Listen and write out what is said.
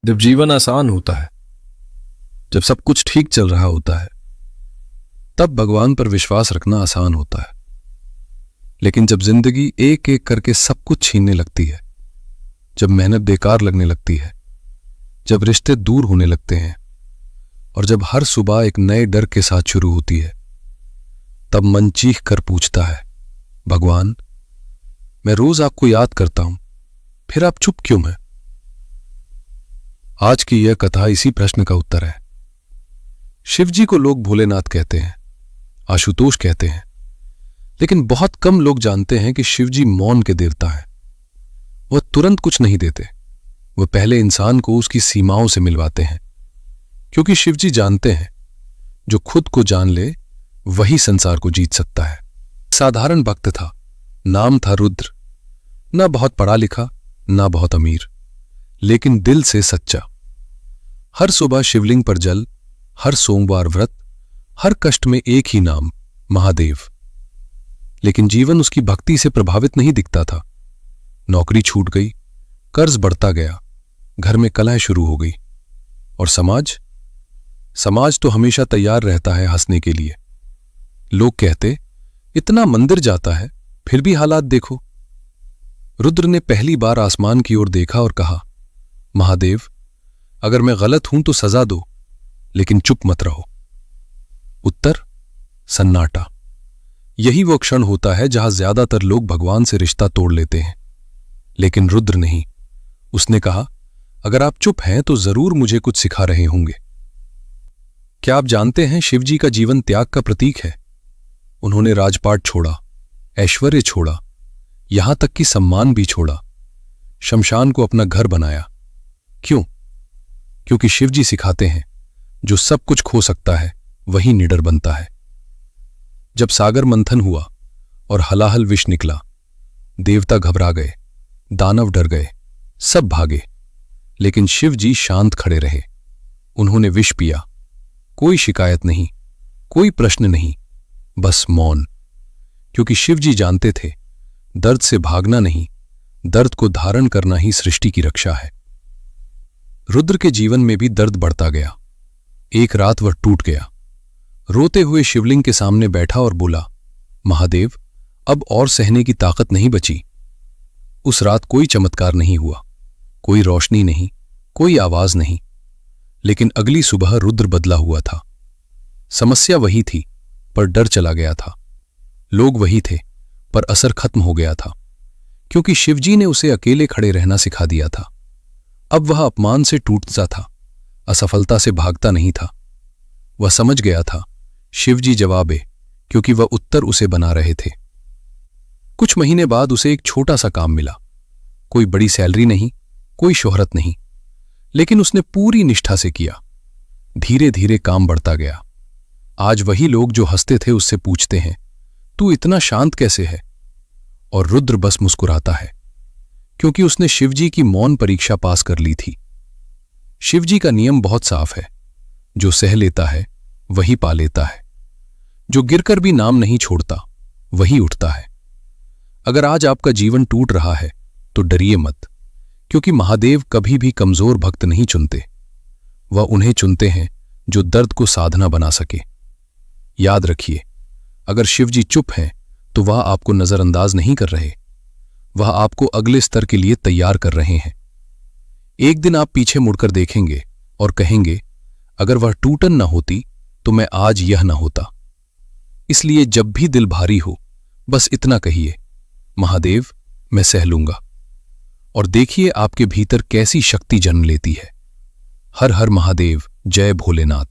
जब जीवन आसान होता है, जब सब कुछ ठीक चल रहा होता है, तब भगवान पर विश्वास रखना आसान होता है। लेकिन जब जिंदगी एक एक करके सब कुछ छीनने लगती है, जब मेहनत बेकार लगने लगती है, जब रिश्ते दूर होने लगते हैं और जब हर सुबह एक नए डर के साथ शुरू होती है, तब मन चीख कर पूछता है, भगवान, मैं रोज आपको याद करता हूं, फिर आप चुप क्यों हैं? आज की यह कथा इसी प्रश्न का उत्तर है। शिवजी को लोग भोलेनाथ कहते हैं, आशुतोष कहते हैं, लेकिन बहुत कम लोग जानते हैं कि शिवजी मौन के देवता हैं। वह तुरंत कुछ नहीं देते, वह पहले इंसान को उसकी सीमाओं से मिलवाते हैं, क्योंकि शिवजी जानते हैं जो खुद को जान ले वही संसार को जीत सकता है। साधारण भक्त था, नाम था रुद्र, ना बहुत पढ़ा लिखा ना बहुत अमीर, लेकिन दिल से सच्चा। हर सुबह शिवलिंग पर जल, हर सोमवार व्रत, हर कष्ट में एक ही नाम, महादेव। लेकिन जीवन उसकी भक्ति से प्रभावित नहीं दिखता था। नौकरी छूट गई, कर्ज बढ़ता गया, घर में कलह शुरू हो गई, और समाज तो हमेशा तैयार रहता है हंसने के लिए। लोग कहते, इतना मंदिर जाता है फिर भी हालात देखो। रुद्र ने पहली बार आसमान की ओर देखा और कहा, महादेव, अगर मैं गलत हूं तो सजा दो, लेकिन चुप मत रहो। उत्तर, सन्नाटा। यही वो क्षण होता है जहां ज्यादातर लोग भगवान से रिश्ता तोड़ लेते हैं, लेकिन रुद्र नहीं। उसने कहा, अगर आप चुप हैं तो जरूर मुझे कुछ सिखा रहे होंगे। क्या आप जानते हैं, शिवजी का जीवन त्याग का प्रतीक है। उन्होंने राजपाट छोड़ा, ऐश्वर्य छोड़ा, यहां तक कि सम्मान भी छोड़ा, शमशान को अपना घर बनाया। क्यों? क्योंकि शिवजी सिखाते हैं, जो सब कुछ खो सकता है वही निडर बनता है। जब सागर मंथन हुआ और हलाहल विष निकला, देवता घबरा गए, दानव डर गए, सब भागे, लेकिन शिवजी शांत खड़े रहे। उन्होंने विष पिया, कोई शिकायत नहीं, कोई प्रश्न नहीं, बस मौन। क्योंकि शिवजी जानते थे, दर्द से भागना नहीं, दर्द को धारण करना ही सृष्टि की रक्षा है। रुद्र के जीवन में भी दर्द बढ़ता गया। एक रात वह टूट गया, रोते हुए शिवलिंग के सामने बैठा और बोला, महादेव, अब और सहने की ताकत नहीं बची। उस रात कोई चमत्कार नहीं हुआ, कोई रोशनी नहीं, कोई आवाज नहीं, लेकिन अगली सुबह रुद्र बदला हुआ था। समस्या वही थी, पर डर चला गया था। लोग वही थे, पर असर खत्म हो गया था, क्योंकि शिवजी ने उसे अकेले खड़े रहना सिखा दिया था। अब वह अपमान से टूटता था, असफलता से भागता नहीं था। वह समझ गया था, शिवजी जवाबे, क्योंकि वह उत्तर उसे बना रहे थे। कुछ महीने बाद उसे एक छोटा सा काम मिला। कोई बड़ी सैलरी नहीं, कोई शोहरत नहीं, लेकिन उसने पूरी निष्ठा से किया। धीरे धीरे काम बढ़ता गया। आज वही लोग जो हंसते थे उससे पूछते हैं, तू इतना शांत कैसे है? और रुद्र बस मुस्कुराता है, क्योंकि उसने शिवजी की मौन परीक्षा पास कर ली थी। शिवजी का नियम बहुत साफ है, जो सह लेता है वही पा लेता है, जो गिरकर भी नाम नहीं छोड़ता वही उठता है। अगर आज आपका जीवन टूट रहा है तो डरिए मत, क्योंकि महादेव कभी भी कमजोर भक्त नहीं चुनते। वह उन्हें चुनते हैं जो दर्द को साधना बना सके। याद रखिए, अगर शिवजी चुप हैं तो वह आपको नजरअंदाज नहीं कर रहे, वह आपको अगले स्तर के लिए तैयार कर रहे हैं। एक दिन आप पीछे मुड़कर देखेंगे और कहेंगे, अगर वह टूटन न होती तो मैं आज यह न होता। इसलिए जब भी दिल भारी हो, बस इतना कहिए, महादेव, मैं सह लूंगा, और देखिए आपके भीतर कैसी शक्ति जन्म लेती है। हर हर महादेव, जय भोलेनाथ।